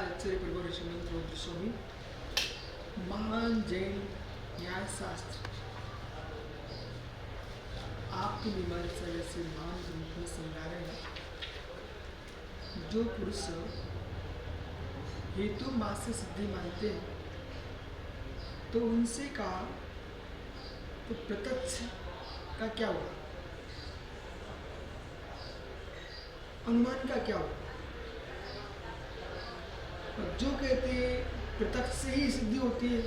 आचार्य परिवार ऋषि स्वामी महान जैन न्याय शास्त्र आपकी मीमांसा जैसे महान ग्रंथ में समझा रहे हैं। जो पुरुष हेतु मास से सिद्धि मानते हैं तो उनसे कहा तो प्रत्यक्ष का क्या हुआ, अनुमान का क्या हुआ। और जो कहते हैं प्रत्यक्ष से ही सिद्धि होती है,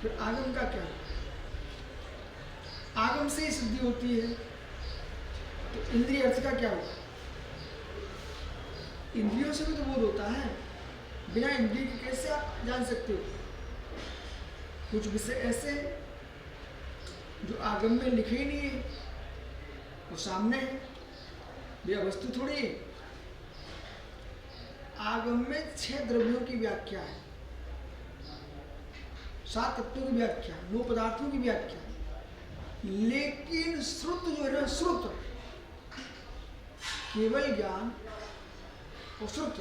फिर आगम का क्या हुआ। आगम से ही सिद्धि होती है तो इंद्रिय अर्थ का क्या हुआ। इंद्रियों से भी तो बोध होता है, बिना इंद्रिय के कैसे आप जान सकते हो। कुछ विषय ऐसे हैं जो आगम में लिखे ही नहीं है, वो सामने है, यह वस्तु थोड़ी है। आगम में 6 द्रव्यों की व्याख्या है, 7 तत्वों की व्याख्या, 9 पदार्थों की व्याख्या। लेकिन श्रुत जो है ना, श्रुत केवल ज्ञान और श्रुत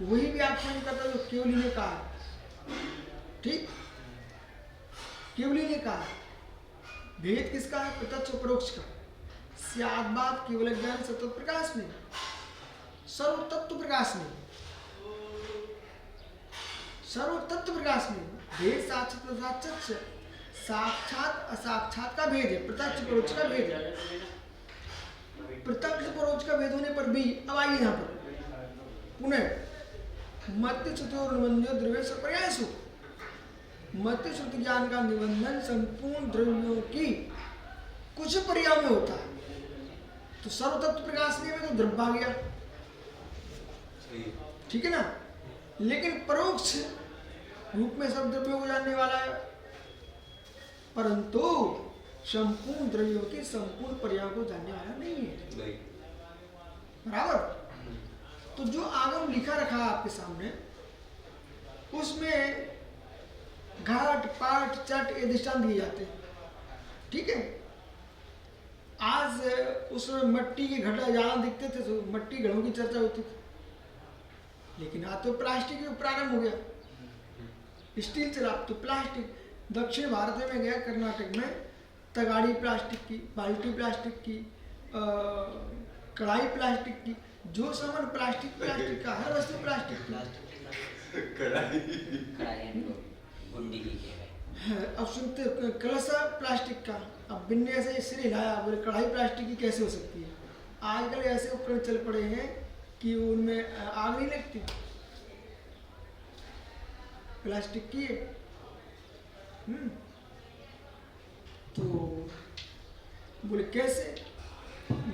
वही व्याख्यान करता जो केवली ने कहा। ठीक, केवली ने कहा भेद किसका है, प्रत्यक्ष परोक्ष का। स्याद्भाव केवल ज्ञान सत्व प्रकाश में, सर्व तत्व प्रकाश में, सर्व तत्व प्रकाश में भेद साक्षात साक्षात असाक्षात का भेद है, प्रत्यक्ष परोक्ष का भेद है। प्रत्यक्ष परोक्ष का भेद होने पर भी अब आइए यहाँ पर पुनः मत्य चतुर्निबंधो द्रव्य प्रयासु। मत्य श्रुति ज्ञान का निबंधन संपूर्ण द्रव्यों की कुछ पर्याय में होता है। तो सर्वतत्व प्रकाश में तो द्रव्य आ गया, ठीक है ना। लेकिन परोक्ष रूप में सब द्रव्यों को जानने वाला है, परंतु संपूर्ण द्रव्यों की संपूर्ण पर्याय को जानने वाला नहीं है। बराबर। तो जो आगम लिखा रखा है आपके सामने, उसमें घाट पाठ चट ये दृष्टांत दिए जाते हैं, ठीक है। आज उसमें मट्टी के घड़ा ज्यादा दिखते थे तो मट्टी घड़ों की चर्चा होती थी, लेकिन आज तो प्लास्टिक में प्रारंभ हो गया, स्टील चला तो प्लास्टिक। दक्षिण भारत में गया, कर्नाटक में तगाड़ी प्लास्टिक की, बाल्टी प्लास्टिक की, कढ़ाई प्लास्टिक की, जो सामान प्लास्टिक प्लास्टिक का, हर वस्तु प्लास्टिक की। अब सुनते कलशा प्लास्टिक का, अब बिन्ने से सिर हिलाया, बोले कढ़ाई प्लास्टिक की कैसे हो सकती है। आजकल ऐसे उपकरण चल पड़े हैं कि उनमें आग नहीं लगती, प्लास्टिक की है। तो बोले कैसे,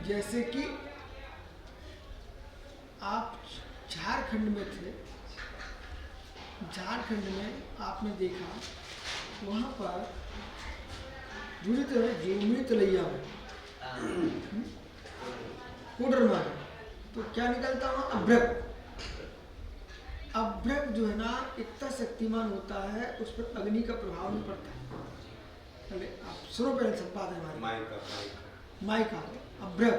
जैसे कि आप झारखंड में थे, झारखंड में आपने देखा वहाँ पर जूमी तलैया में कोडरमा, तो क्या निकलता वहाँ अभ्रक। अभ्रक जो है ना इतना शक्तिमान होता है, उस पर अग्नि का प्रभाव नहीं पड़ता है। पहले आप सुनो, पहले संपाद है हमारे माइका अभ्रक।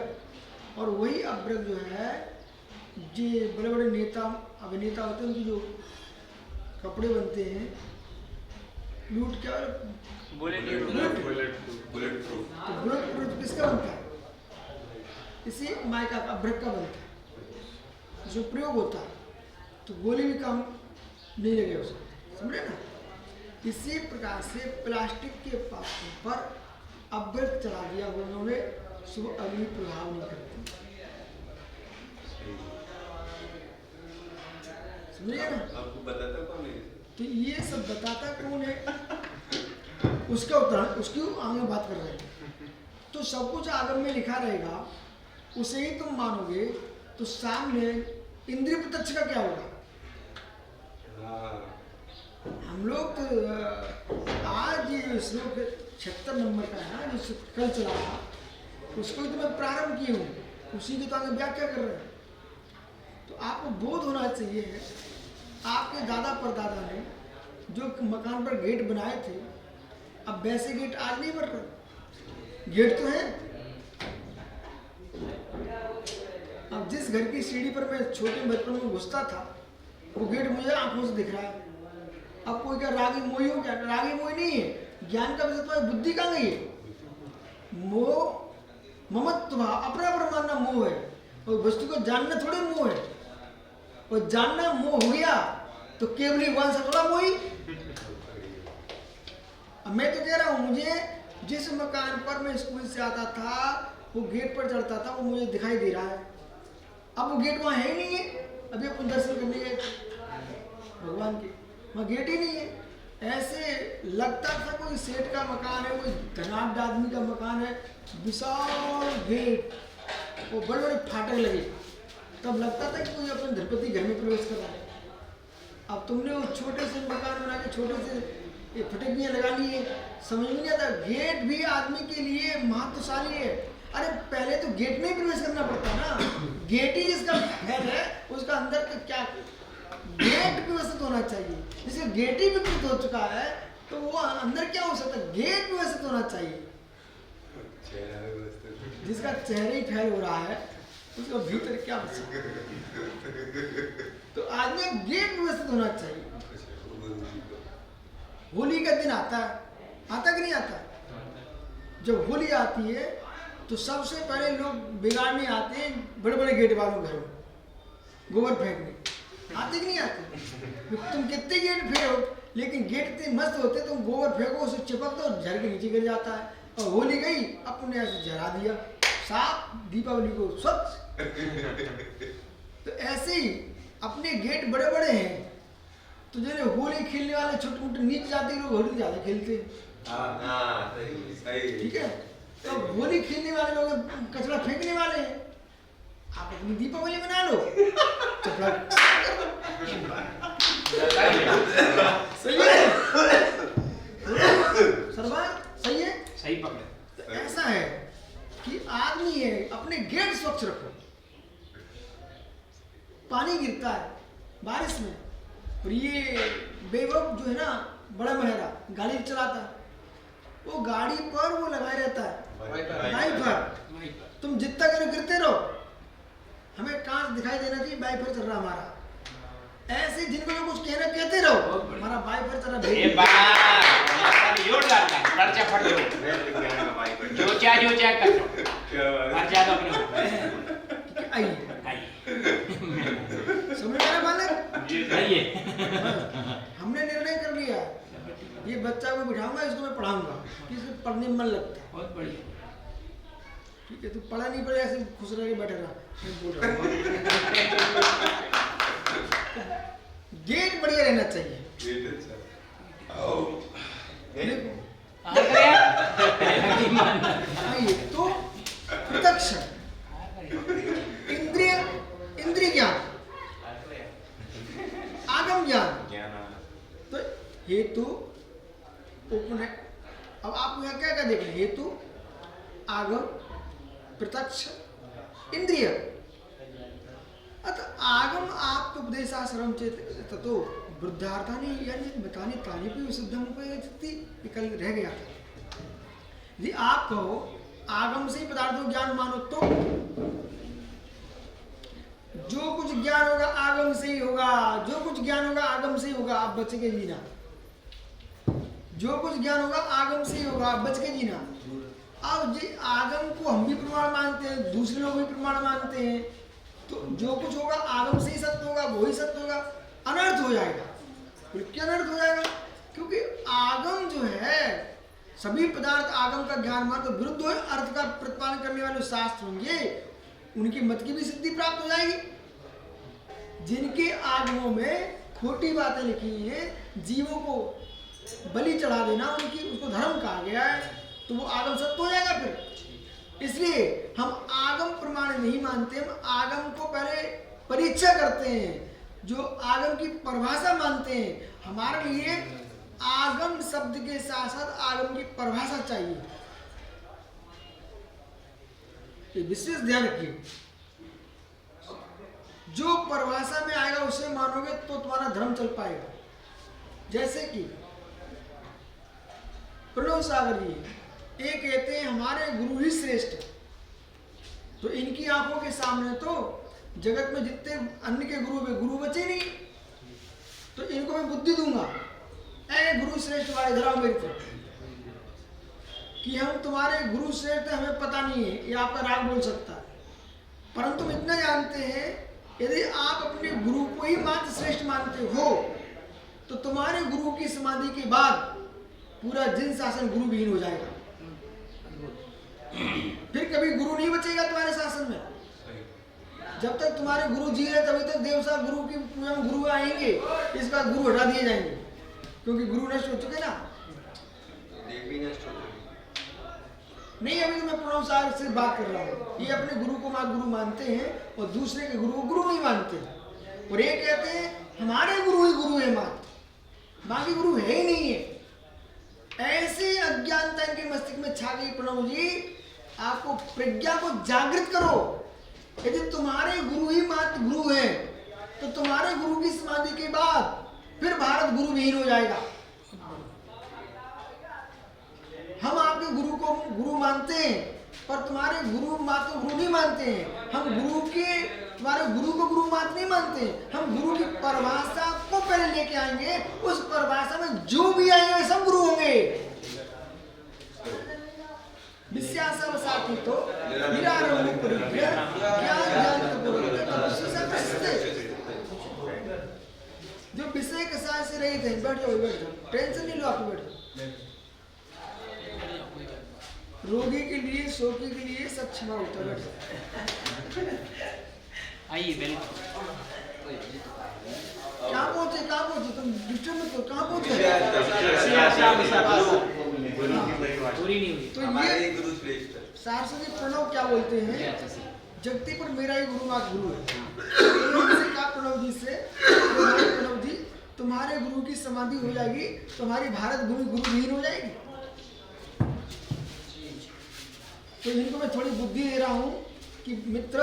और वही अभ्रक जो है, जे बड़े बड़े नेता अभिनेता होते हैं, उनकी जो कपड़े बनते हैं, लूट क्या बुलेट प्रूफ किसका बनता है, इसी माइका का अभ्रक का बनता है, जो प्रयोग होता है। तो गोली भी काम नहीं लगे उसको, समझे ना। इसी प्रकार से प्लास्टिक के पात्रों पर अभ्रक चढ़ा दिया उन्होंने, सुबह अग्नि प्रभाव नहीं करती, समझिए ना। आपको बताता कौन है? तो ये सब बताता कौन है, उसका उत्तर उसकी आगे बात कर रहे हैं। तो सब कुछ आगम में लिखा रहेगा, उसे ही तुम मानोगे, तो सामने इंद्रिय प्रत्यक्ष का क्या होगा। हम लोग तो आज ये श्लोक 76 नंबर का है ना, जो कल चला था, उसको तो मैं प्रारंभ किए हूँ, उसी की तो आगे व्याख्या कर रहे हैं। तो आपको बोध होना चाहिए है, आपके दादा परदादा ने जो मकान पर गेट बनाए थे, अब वैसे गेट आज नहीं बन रहे। गेट तो है, जिस घर की सीढ़ी पर मैं छोटे बचपन में घुसता था, वो गेट मुझे आंखों से दिख रहा है। अब कोई क्या रागी मोही हो क्या? रागी मोही नहीं है। ज्ञान का विषय तुम्हारी बुद्धि कहाँ गई है? मोह ममत्व भाव, अपना पर मानना मोह है, और वस्तु को जानना थोड़े मोह है। और जानना मोह हो गया तो केवली वन से थोड़ा मोही। अब मैं तो कह रहा हूं, मुझे जिस मकान पर मैं स्कूल से आता था, वो गेट पर चढ़ता था, वो मुझे दिखाई दे रहा है। अब वो गेट वहां है ही नहीं है। अभी अपन दर्शन करने गए भगवान के, वहां गेट ही नहीं है। ऐसे लगता था कोई सेठ का मकान है, कोई धनाढ्य आदमी का मकान है, विशाल गेट, वो बड़े बड़े फाटक लगे। तब लगता था कि कोई अपने धरपति घर में प्रवेश कर रहा है। अब तुमने वो छोटे से मकान बना के छोटे से फटकियां लगा ली है, समझ में नहीं आता। गेट भी आदमी के लिए महत्वशाली है। अरे पहले तो गेट में ही प्रवेश करना पड़ता ना। गेट ही जिसका घर है, उसका अंदर का क्या गेट व्यवस्थित होना चाहिए। जिसका गेट ही विकृत हो चुका है, तो वो अंदर क्या हो सकता है? गेट व्यवस्थित होना चाहिए। जिसका चेहरा ही फैल हो रहा है, उसका भीतर क्या हो सकता है? तो आदमी गेट व्यवस्थित होना चाहिए। होली का दिन आता है, आता कि नहीं आता? जब होली आती है तो सबसे पहले लोग बिगाड़ने आते हैं बड़े बड़े गेट वालों घरों, गोबर फेंकने आते कि नहीं आते? तुम कितने गेट फेंको, लेकिन गेट इतने मस्त होते, तुम गोबर फेंको, उसे चिपक दो, झड़ के नीचे गिर जाता है। और होली गई, अपने ऐसे जला दिया साफ, दीपावली को स्वच्छ। तो ऐसे ही अपने गेट बड़े बड़े हैं, तो जो होली खेलने वाले छोटे मोटे नीचे जाते लोग होली ज्यादा खेलते हैं। ठीक है, तो होली खेलने वाले लोग कचरा फेंकने वाले हैं। आप अपनी दीपावली मना लो, चपड़ा सही है सरवान, सही है, सही पकड़े। तो ऐसा है कि आदमी है अपने गेट स्वच्छ रखो। पानी गिरता है बारिश में, और ये बेवकूफ जो है ना, बड़ा महरा गाड़ी चलाता है, वो गाड़ी पर वो लगाए रहता है वाइपर। तुम जितना करो गिरते रहो, हमें कांच दिखाई देना चाहिए वाइपर चल रहा हमारा। ऐसे जिनको जो कुछ कहना कहते रहो, हमारा वाइपर चल रहा समझ में बालक? हमने निर्णय कर लिया, ये बच्चा को बिठाऊंगा, इसको मैं पढ़ाऊंगा, किसी पढ़ने में मन लगता है। बहुत बढ़िया। ठीक है, तू पढ़ा नहीं पड़े, ऐसे खुश रह के बैठे रहा। मैं बोल रहा हूँ गेट बढ़िया रहना चाहिए। तो प्रत्यक्ष इंद्रिय ज्ञान, आगम ज्ञान, तो हेतु उपनय। अब आप यहाँ क्या क्या देख रहे हैं? हेतु, आगम, प्रत्यक्ष, इंद्रिय। अतः आगम आप उपदेशा सर्वं चेत ततो वृद्धार्थानि यानी बताने तानि भी सिद्धम उपयोगिति विकल रह गया था। यदि आप कहो आगम से ही पदार्थों ज्ञान मानो, तो जो कुछ ज्ञान होगा आगम से ही होगा, जो कुछ ज्ञान होगा आगम से ही होगा, आप बच के जीना। जो कुछ ज्ञान होगा आगम से ही होगा, आप बच के जीना। अब जी आगम को हम भी प्रमाण मानते हैं, दूसरे लोग भी प्रमाण मानते हैं, तो जो कुछ होगा आगम से ही सत्य होगा, वही सत्य होगा। अनर्थ हो जाएगा। क्यों अनर्थ हो जाएगा? क्योंकि आगम जो है, सभी पदार्थ आगम का ज्ञान मान तो विरुद्ध हो, अर्थ का प्रतिपादन करने वाले शास्त्र होंगे, उनकी मत की भी सिद्धि प्राप्त हो जाएगी। जिनके आगमों में खोटी बातें लिखी हैं, जीवों को बलि चढ़ा देना उनकी, उसको धर्म कहा गया है, तो वो आगम सत्य हो जाएगा फिर। इसलिए हम आगम प्रमाण नहीं मानते, हम आगम को पहले परीक्षा करते हैं, जो आगम की परिभाषा मानते हैं। हमारे लिए आगम शब्द के साथ साथ आगम की परिभाषा चाहिए, ये विशेष ध्यान रखिए। जो परिभाषा में आएगा उसे मानोगे तो तुम्हारा धर्म चल पाएगा। जैसे कि प्रणव सागर जी ये कहते हैं हमारे गुरु ही श्रेष्ठ, तो इनकी आंखों के सामने तो जगत में जितने अन्य के गुरु बचे नहीं, तो इनको मैं बुद्धि दूंगा। ऐ गुरु श्रेष्ठ वाले इधर आओ मेरी तरफ, कि हम तुम्हारे गुरु श्रेष्ठ हमें पता नहीं है, ये आपका राग बोल सकता है, परंतु हम इतना जानते हैं यदि आप अपने गुरु को ही मात्र श्रेष्ठ मानते हो तो तुम्हारे गुरु की समाधि के बाद पूरा जिन शासन गुरु विहीन हो जाएगा, फिर कभी गुरु नहीं बचेगा तुम्हारे शासन में। जब तक तुम्हारे गुरु जी रहे तभी तक देवसा गुरु की पूजा में गुरु आएंगे, इस बार गुरु हटा दिए जाएंगे, क्योंकि गुरु नष्ट हो चुके ना। नहीं, अभी तो मैं प्रणव साहब से बात कर रहा हूँ, ये अपने गुरु को मात्र गुरु मानते हैं और दूसरे के गुरु को गुरु नहीं मानते, और ये कहते हैं हमारे गुरु ही गुरु है मात्र, बाकी गुरु है ही नहीं है। ऐसे अज्ञानता इनके मस्तिष्क में छा गई। प्रणव जी, आपको प्रज्ञा को जागृत करो। यदि तुम्हारे गुरु ही मात्र गुरु हैं, तो तुम्हारे गुरु की समाधि के बाद फिर भारत गुरु विहीन हो जाएगा। हम आपके गुरु को गुरु मानते हैं, पर तुम्हारे गुरु मात्र गुरु नहीं मानते हैं। हम तुम्हारे गुरु को गुरु मात्र नहीं मानते, हम गुरु की परिभाषा को पहले लेके आएंगे, उस परिभाषा में जो भी आएंगे सब गुरु होंगे। विश्वासावसाती तो जो विषय कसाय से रहित है, बैठ जाओ, टेंशन नहीं लो, आप बैठ जाओ। रोगी के लिए, शोकी के लिए सब क्षमा होता है। आइए बिल्कुल। कहाँ पहुँचे तुम डिस्टर्ब मत करो, कहाँ पहुँचे? पूरी नहीं हुई। तो ये सारस्वती प्रणव क्या बोलते हैं, जगती पर मेरा ही गुरु मात्र गुरु है। कहा प्रणव जी से, प्रणव जी तुम्हारे गुरु की समाधि हो जाएगी, तुम्हारी भारत भूमि गुरु विहीन हो जाएगी। तो इनको मैं थोड़ी बुद्धि दे रहा हूँ कि मित्र,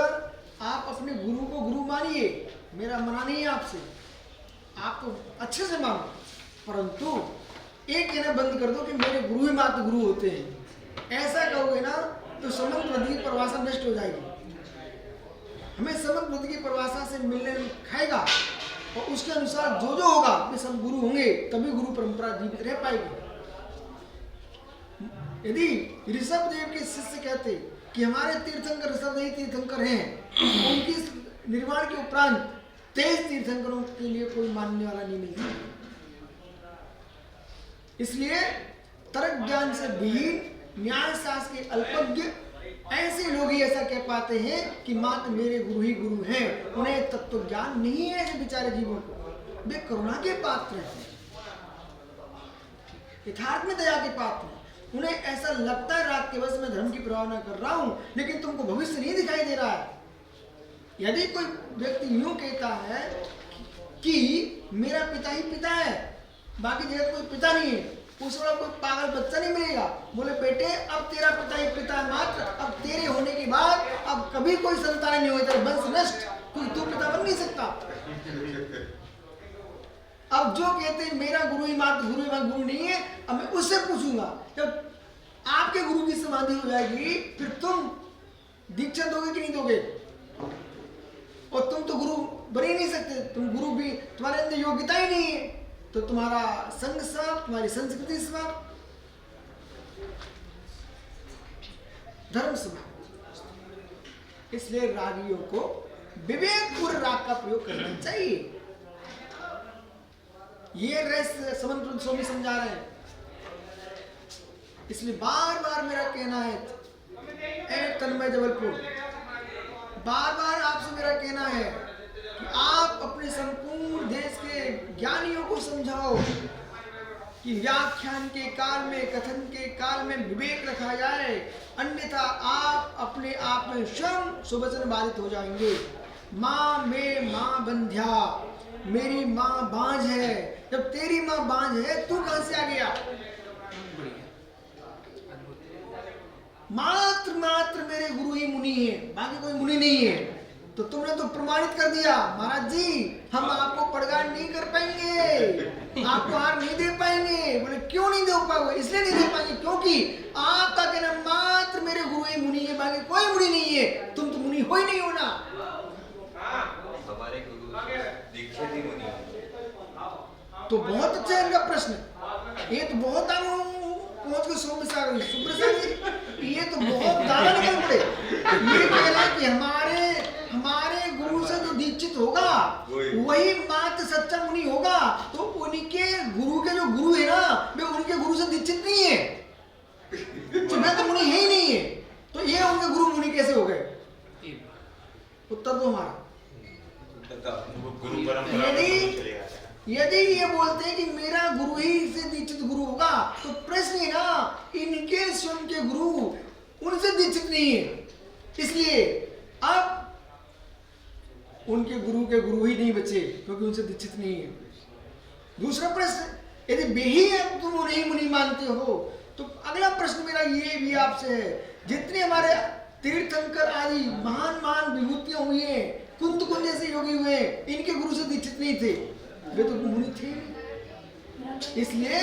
आप अपने गुरु को गुरु मानिए, मेरा मना नहीं है आपसे, आप तो अच्छे से मानो, परंतु एक कहना बंद कर दो कि मेरे गुरु ही मात्र गुरु होते हैं। ऐसा कहोगे ना तो समंत नदी की परिभाषा नष्ट हो जाएगी। हमें समंत नदी की परिभाषा से मिलने खाएगा, और उसके अनुसार जो जो होगा वे सब गुरु होंगे, तभी गुरु परंपरा जीवित रह पाएगी। यदि ऋषभ देव के शिष्य कहते कि हमारे तीर्थंकर ऋषभ देव तीर्थंकर हैं, उनकी निर्माण के उपरांत 23 तीर्थंकरों के लिए कोई मानने वाला नहीं मिलता। इसलिए तर्क ज्ञान से विहीन, न्याय शास्त्र के अल्पज्ञ ऐसे लोग ही ऐसा कह पाते हैं कि मात्र मेरे गुरु ही गुरु हैं। उन्हें तत्व ज्ञान नहीं है। ऐसे बेचारे जीवों को, वे करुणा के पात्र हैं, यथार्थ में दया के पात्र हैं। उन्हें ऐसा लगता है रात के वश में धर्म की प्रभावना कर रहा हूं, लेकिन तुमको भविष्य नहीं दिखाई दे रहा है। यदि कोई व्यक्ति यूं कहता है कि मेरा पिता ही पिता है, बाकी जगत कोई पिता नहीं है, उस वक्त कोई पागल बच्चा नहीं मिलेगा। बोले बेटे, अब तेरा पिता ही पिता है मात्र, अब तेरे होने के बाद अब कभी कोई संतान नहीं होता, वंश नष्ट, क्योंकि तू पिता बन नहीं सकता। अब जो कहते हैं मेरा गुरु ही मात्र गुरु है, गुरु नहीं है, अब मैं उससे पूछूंगा, जब आपके गुरु की समाधि हो जाएगी फिर तुम दीक्षा दोगे कि नहीं दोगे? और तुम तो गुरु बन ही नहीं सकते, तुम गुरु भी, तुम्हारे अंदर योग्यता ही नहीं है, तो तुम्हारा संग समाप्त, तुम्हारी संस्कृति समाप्त, धर्म समाप्त। इसलिए रागियों को विवेकपूर्ण राग का प्रयोग करना चाहिए। ये रहस्य समन्वय स्वामी समझा रहे हैं। इसलिए बार बार मेरा कहना है, ए तन्मय जबलपुर, बार बार आपसे मेरा कहना है कि आप अपने संपूर्ण देश के ज्ञानियों को समझाओ कि व्याख्यान के काल में, कथन के काल में विवेक रखा जाए, अन्यथा आप अपने आप में स्वयं सुवचन बाधित हो जाएंगे। माँ में माँ बंध्या, मेरी माँ बांझ है। जब तेरी माँ बांझ है, तू कहां से आ गया? मात्र मात्र मेरे गुरु ही मुनि है, बाकी कोई मुनि नहीं है। तो तुमने तो प्रमाणित कर दिया महाराज जी, हम आपको पड़गाड़ नहीं कर पाएंगे, आपको हार नहीं दे पाएंगे। बोले क्यों नहीं दे पाओगे? इसलिए नहीं दे पाएंगे क्योंकि आपका कहना मात्र मेरे गुरु ही मुनि है, बाकी कोई मुनि नहीं है। तुम तो मुनि हो ही नहीं हो ना। तो बहुत अच्छा है इनका प्रश्न। ये तो बहुत आगे पहुंच गए सौम्य सागर सुब्रसाद जी, ये तो बहुत ज्यादा निकल पड़े। ये कह रहे हैं कि हमारे गुरु से जो दीक्षित होगा वही मात्र सच्चा मुनि होगा। तो उनके गुरु के जो गुरु है ना, वे उनके गुरु से दीक्षित नहीं है, तो वे तो मुनि है ही नहीं है, तो ये उनके गुरु मुनि कैसे हो गए? उत्तर दो हमारा। यदि ये बोलते हैं कि मेरा गुरु ही से दीक्षित गुरु होगा, तो प्रश्न है ना, इनके स्वयं के गुरु उनसे दीक्षित नहीं है, इसलिए अब उनके गुरु के गुरु ही नहीं बचे, क्योंकि उनसे दीक्षित नहीं है। दूसरा प्रश्न, यदि वे ही अब तुम उन्हें मुनि मानते हो, तो अगला प्रश्न मेरा ये भी आपसे है, जितने हमारे तीर्थंकर आदि महान महान विभूतियां हुई है, कुंत जैसे योगी हुए, इनके गुरु से दीक्षित नहीं थे, वे तो मुनि थे। इसलिए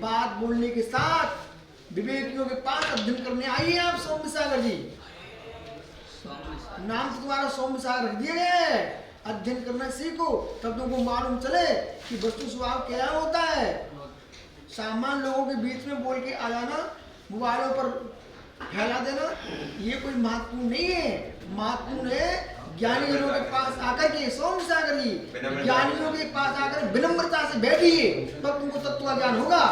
बात बोलने के साथ विवेकियों के पास अध्ययन करने आइए आप सौम्य सागर जी। नाम तो तुम्हारा सौम्य सागर रख दिया गया है, अध्ययन करना सीखो, तब तुमको मालूम चले कि वस्तु स्वभाव क्या होता है। सामान्य लोगों के बीच में बोल के आ जाना, मोबाइलों पर फैला देना, ये कोई महत्वपूर्ण नहीं है। महत्वपूर्ण है ज्ञानी जनों के पास आकर के, सौम्य सागर जी, ज्ञानियों के पास आकर विनम्रता से बैठिए, तब तुमको तत्व का ज्ञान होगा।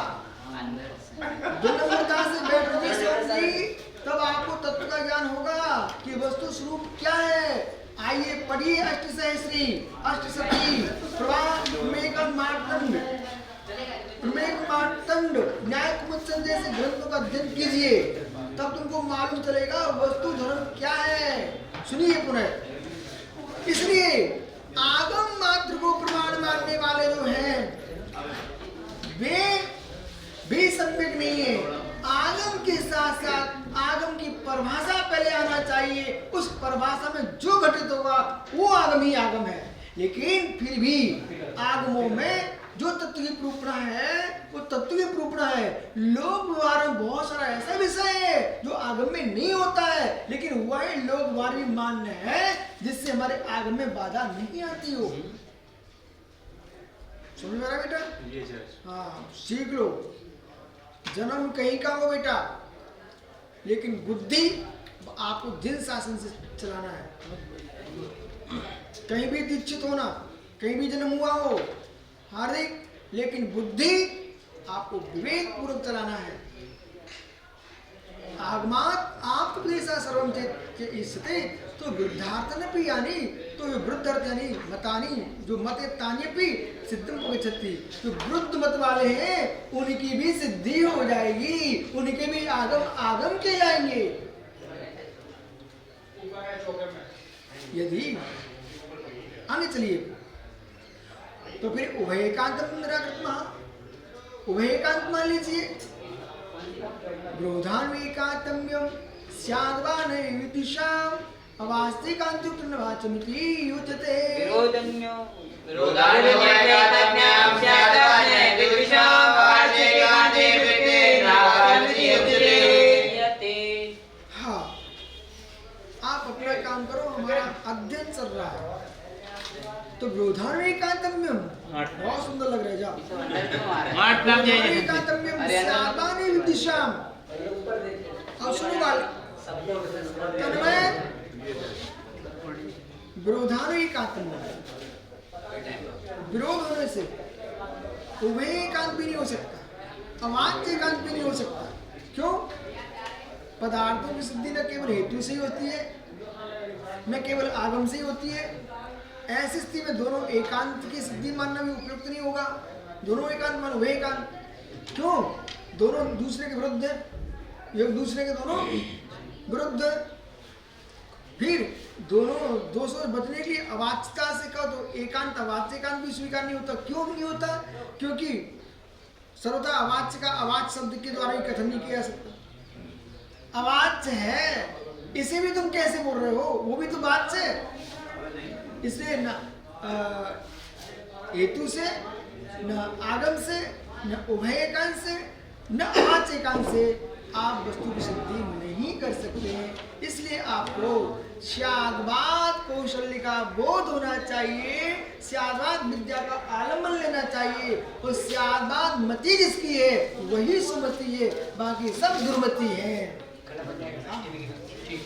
विनम्रता से बैठोगे सौम्य जी, तब आपको तत्व का ज्ञान होगा कि वस्तु स्वरूप क्या है। आइए पढ़िए अष्टसहस्री, अष्टसती, मार्तंड, न्याय कुमुत्सन जैसे ग्रंथों का अध्ययन कीजिए, तब तुमको मालूम चलेगा वस्तु धर्म क्या है। सुनिए पुनः, इसलिए आगम मात्र को प्रमाण मानने वाले जो हैं वे सम्यक नहीं है। आगम के साथ साथ आगम की परिभाषा पहले आना चाहिए, उस परिभाषा में जो घटित होगा वो आगम ही आगम है। लेकिन फिर भी आगमों में जो तत्व की प्रूपणा है वो तत्व की प्रूपणा है। लोक व्यवहार में बहुत सारा ऐसा विषय है जो आगम में नहीं होता है, लेकिन वही लोक व्यवहार भी मान्य है जिससे हमारे आगम में बाधा नहीं आती हो। समझ में आ रहा बेटा? हाँ, सीख लो। जन्म कहीं का हो बेटा, लेकिन बुद्धि आपको जिन शासन से चलाना है। कहीं भी दीक्षित होना, कहीं भी जन्म हुआ हो हार्दिक, लेकिन बुद्धि आपको विवेक पूर्वक चलाना है। आगमात आप प्रेसा सर्वम चेत इसते तो वृद्धार्थनपि यानी तो वृद्धर्थ यानी मतानी जो मते तान्यपि सिद्धम पगच्छति, जो वृद्ध मत वाले हैं उनकी भी सिद्धि हो जाएगी, उनके भी आगम आगम के जाएंगे। यदि आगे चलिए तो फिर उभयकांतम निराकृत, उभयकांत मान लीजिए। ब्रोधान विकातम्यम स्याद्वा नैविदिशाम अवास्तिकांतुक्त नवाचमिति युज्यते। विरोधन्यो विरोधान्यकातम्यम स्याद्वा नैविदिशाम अवास्तिकांतुक्त नवाचमिति युज्यते। हाँ, आप अपना काम करो, हमारा अध्ययन चल रहा है। तो ब्रोधान विकातम्यम बहुत सुंदर लग रहा है। जाओ विकातम्यम स्याद्वा नैविदिशाम। अब सुनो वाले तन्मय विरोधान एकांतम्य, विरोध होने से उभय एकांत भी नहीं हो सकता, अवाच्य एकांत भी नहीं हो सकता। क्यों? पदार्थों की सिद्धि न केवल हेतु से ही होती है, न केवल आगम से ही होती है। ऐसी स्थिति में दोनों एकांत की सिद्धि मानना भी उपयुक्त नहीं होगा। दोनों एकांत मानो उभय एकांत, क्यों? दोनों दूसरे के विरुद्ध है, एक दूसरे के दोनों विरुद्ध। फिर दोनों दोषों से बचने के लिए अवाच्यता से कहो तो एकांत अवाच्य एकांत भी स्वीकार नहीं होता। क्यों नहीं होता? क्योंकि सर्वथा अवाच्य का अवाच्य शब्द के द्वारा ही कथन नहीं किया जा सकता। अवाच्य है, इसे भी तुम कैसे बोल रहे हो? वो भी तो वाच्य है। इसलिए न हेतु से, न आगम से, न उभय एकांत से, न अवाच्य एकांत से आप वस्तु की सिद्धि नहीं कर सकते हैं। इसलिए आपको शागवाद कौशल्य का बोध होना चाहिए, स्यादवान विद्या का आलम्बन लेना चाहिए। और स्यादवान मति जिसकी है वही सुमति है, बाकी सब दुर्मति है। ठीक।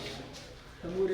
तमूर